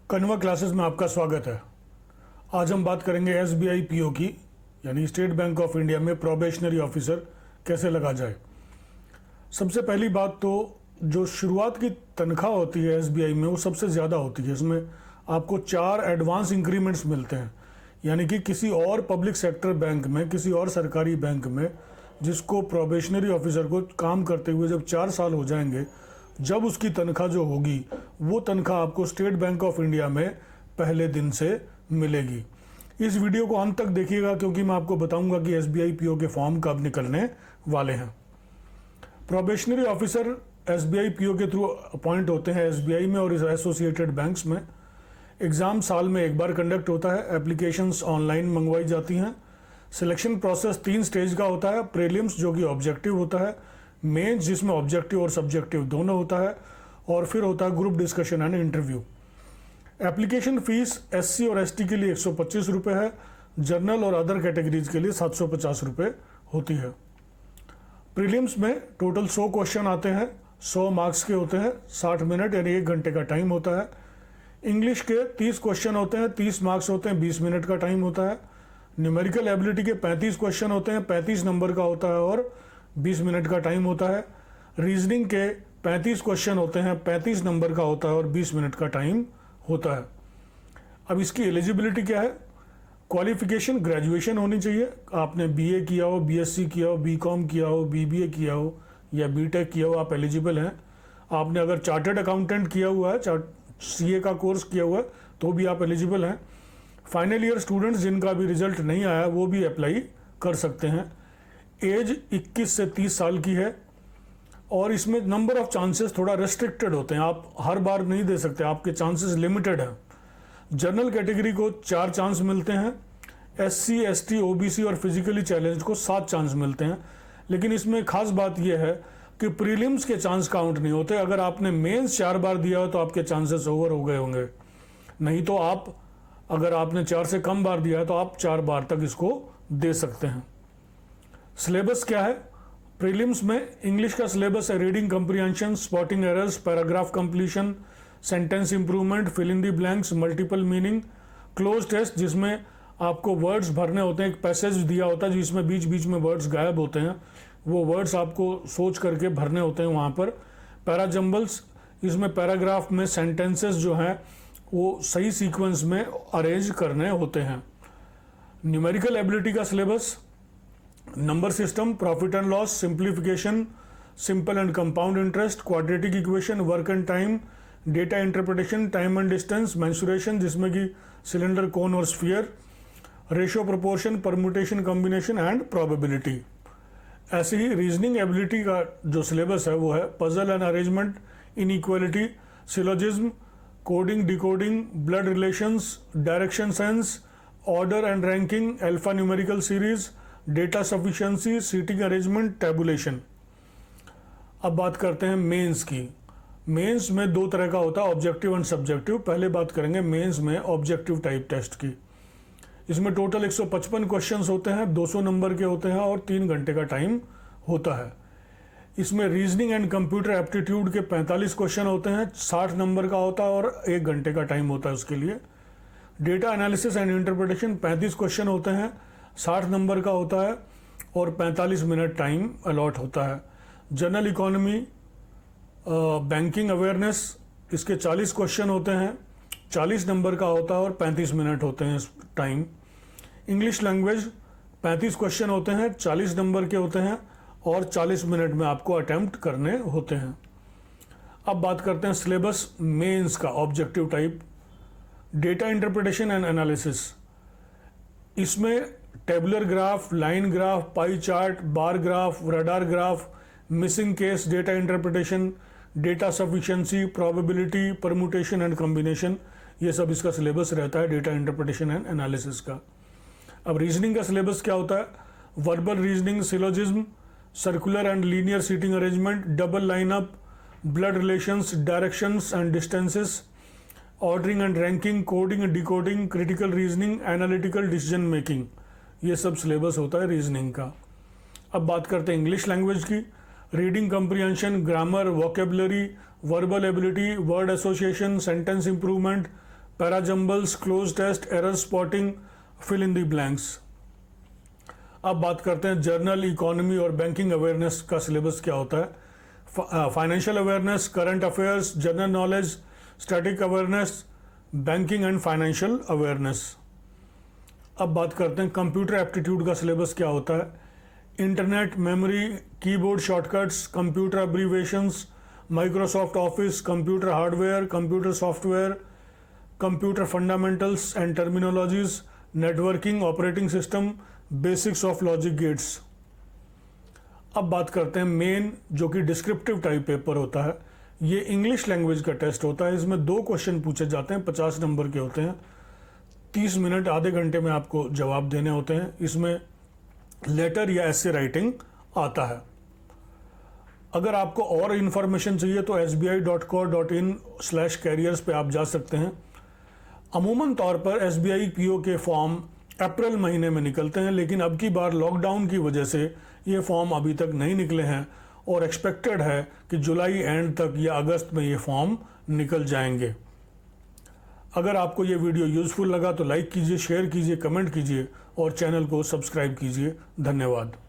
Kanva classes में आपका स्वागत है। आज हम बात करेंगे एसबीआई पीओ की, यानी स्टेट बैंक ऑफ इंडिया में प्रोबेशनरी ऑफिसर कैसे लगा जाए। सबसे पहली बात तो जो शुरुआत की तनख्वाह होती है एसबीआई में वो सबसे ज़्यादा होती है। इसमें आपको 4 एडवांस इंक्रीमेंट्स मिलते हैं, यानी कि किसी और पब्लिक सेक्टर बैंक में, किसी और सरकारी बैंक में जिसको प्रोबेशनरी ऑफिसर को काम करते हुए जब 4 साल हो जाएंगे, जब उसकी तनख्वाह जो होगी वो तनख्वाह आपको स्टेट बैंक ऑफ इंडिया में पहले दिन से मिलेगी। इस वीडियो को अंत तक देखिएगा क्योंकि मैं आपको बताऊंगा कि एसबीआई पीओ के फॉर्म कब निकलने वाले हैं। प्रोबेशनरी ऑफिसर एसबीआई पीओ के थ्रू अपॉइंट होते हैं एसबीआई में और एसोसिएटेड बैंक्स में। एग्ज़ाम साल में एक बार कंडक्ट होता है। एप्लीकेशंस ऑनलाइन मंगवाई जाती हैं। सिलेक्शन प्रोसेस 3 स्टेज का होता है। प्रीलिम्स जो कि ऑब्जेक्टिव होता है, मेंस जिसमें ऑब्जेक्टिव और सब्जेक्टिव दोनों होता है, और फिर होता है group discussion and interview. Application fees SC और एसटी के लिए 125 रुपये है, जनरल और अदर कैटेगरीज के लिए 750 रुपये होती है। प्रीलिम्स में टोटल 100 क्वेश्चन आते हैं, 100 मार्क्स के होते हैं, 60 मिनट यानी 1 घंटे का टाइम होता है। इंग्लिश के 30 क्वेश्चन होते हैं, 30 मार्क्स होते हैं, 20 मिनट का टाइम होता है। न्यूमेरिकल एबिलिटी के 35 क्वेश्चन होते हैं, 35 नंबर का होता है और 20 मिनट का टाइम होता है। रीजनिंग के 35 क्वेश्चन होते हैं, 35 नंबर का होता है और 20 मिनट का टाइम होता है। अब इसकी एलिजिबिलिटी क्या है? क्वालिफिकेशन ग्रेजुएशन होनी चाहिए। आपने बीए किया हो, बीएससी किया हो, बीकॉम किया हो, बीबीए किया हो या बीटेक किया हो, आप एलिजिबल हैं। आपने अगर चार्टर्ड अकाउंटेंट किया हुआ है, सीए का कोर्स किया हुआ है, तो भी आप एलिजिबल हैं। फाइनल ईयर स्टूडेंट्स जिनका भी रिजल्ट नहीं आया वो भी अप्लाई कर सकते हैं। एज 21 से 30 साल की है और इसमें नंबर ऑफ चांसेस थोड़ा रेस्ट्रिक्टेड होते हैं। आप हर बार नहीं दे सकते, आपके चांसेस लिमिटेड हैं। जनरल कैटेगरी को 4 चांस मिलते हैं, एससी, एसटी, ओबीसी और फिजिकली चैलेंज्ड को 7 चांस मिलते हैं। लेकिन इसमें खास बात यह है कि प्रीलिम्स के चांस काउंट नहीं होते। अगर आपने मेंस 4 बार दिया हो तो आपके चांसेस ओवर हो गए होंगे, नहीं तो अगर आपने 4 से कम बार दिया है तो आप 4 बार तक इसको दे सकते हैं। सिलेबस क्या है? प्रीलिम्स में इंग्लिश का सिलेबस है reading comprehension, spotting errors, paragraph completion, sentence improvement, fill in the blanks, multiple meaning, cloze test जिसमें आपको वर्ड्स भरने होते हैं। एक पैसेज दिया होता है जिसमें बीच बीच में वर्ड्स गायब होते हैं, वो वर्ड्स आपको सोच करके भरने होते हैं वहाँ पर। पैराजम्बल्स, इसमें पैराग्राफ में सेंटेंसेस जो हैं वो सही सीक्वेंस में अरेंज करने होते हैं। न्यूमेरिकल एबिलिटी का syllabus number system, profit and loss, simplification, simple and compound interest, quadratic equation, work and time, data interpretation, time and distance, mensuration जिसमें कि सिलेंडर, कोन और sphere, ratio proportion, permutation, combination and probability. ऐसे ही reasoning ability का जो syllabus है वो है puzzle and arrangement, inequality, syllogism, coding, decoding, blood relations, direction sense, order and ranking, alpha numerical series, data sufficiency, seating arrangement, tabulation. अब बात करते हैं मेंस की। मेंस में 2 तरह का होता है, ऑब्जेक्टिव एंड सब्जेक्टिव। पहले बात करेंगे मेंस में ऑब्जेक्टिव टाइप टेस्ट की। इसमें टोटल 155 क्वेश्चंस होते हैं, 200 नंबर के होते हैं और 3 घंटे का टाइम होता है। इसमें रीजनिंग एंड कंप्यूटर एप्टीट्यूड के 45 क्वेश्चन होते हैं, 60 नंबर का होता है और 1 घंटे का टाइम होता है उसके लिए। Data analysis and interpretation 35 question होते हैं, 60 नंबर का होता है और 45 मिनट टाइम अलॉट होता है। जनरल इकोनॉमी, बैंकिंग अवेयरनेस, इसके 40 क्वेश्चन होते हैं, 40 नंबर का होता है और 35 मिनट होते हैं टाइम। इंग्लिश लैंग्वेज 35 क्वेश्चन होते हैं, 40 नंबर के होते हैं और 40 मिनट में आपको अटेम्प्ट करने होते हैं। अब बात करते हैं सिलेबस मेंस का, objective type. Data interpretation and analysis, इसमें tabular graph, line graph, pie chart, bar graph, radar graph, missing case data interpretation, data sufficiency, probability, permutation and combination, ये सब इसका सिलेबस रहता है डेटा इंटरप्रिटेशन एंड एनालिसिस का। अब reasoning का syllabus क्या होता है? Verbal reasoning, syllogism, circular and linear seating arrangement, double lineup, blood relations, directions and distances, ordering and ranking, coding and decoding, critical reasoning, analytical decision making, ये सब syllabus होता है रीजनिंग का। अब बात करते हैं इंग्लिश लैंग्वेज की। Reading comprehension, grammar, vocabulary, verbal ability, word association, sentence improvement, parajumbles, cloze test, error spotting, fill in the blanks. अब बात करते हैं जर्नल, इकोनॉमी और बैंकिंग अवेयरनेस का सिलेबस क्या होता है। Financial awareness, current affairs, general knowledge, static awareness, banking and financial awareness. अब बात करते हैं कंप्यूटर एप्टीट्यूड का सिलेबस क्या होता है। Internet, memory, keyboard shortcuts, computer abbreviations, Microsoft Office, computer hardware, computer software, computer fundamentals and terminologies, networking, operating system, basics of logic gates. अब बात करते हैं मेन, जो कि डिस्क्रिप्टिव टाइप पेपर होता है। ये इंग्लिश लैंग्वेज का टेस्ट होता है। इसमें 2 क्वेश्चन पूछे जाते हैं, 50 नंबर के होते हैं। 30 मिनट, आधे घंटे में आपको जवाब देने होते हैं। इसमें लेटर या एसे राइटिंग आता है। अगर आपको और इन्फॉर्मेशन चाहिए तो sbi.co.in/careers पे आप जा सकते हैं। अमूमन तौर पर SBI PO के फॉर्म अप्रैल महीने में निकलते हैं, लेकिन अब की बार लॉकडाउन की वजह से ये फॉर्म अभी तक नहीं निकले हैं और एक्सपेक्टेड है कि जुलाई एंड तक या अगस्त में ये फॉर्म निकल जाएंगे। अगर आपको ये वीडियो यूज़फुल लगा तो लाइक कीजिए, शेयर कीजिए, कमेंट कीजिए और चैनल को सब्सक्राइब कीजिए। धन्यवाद।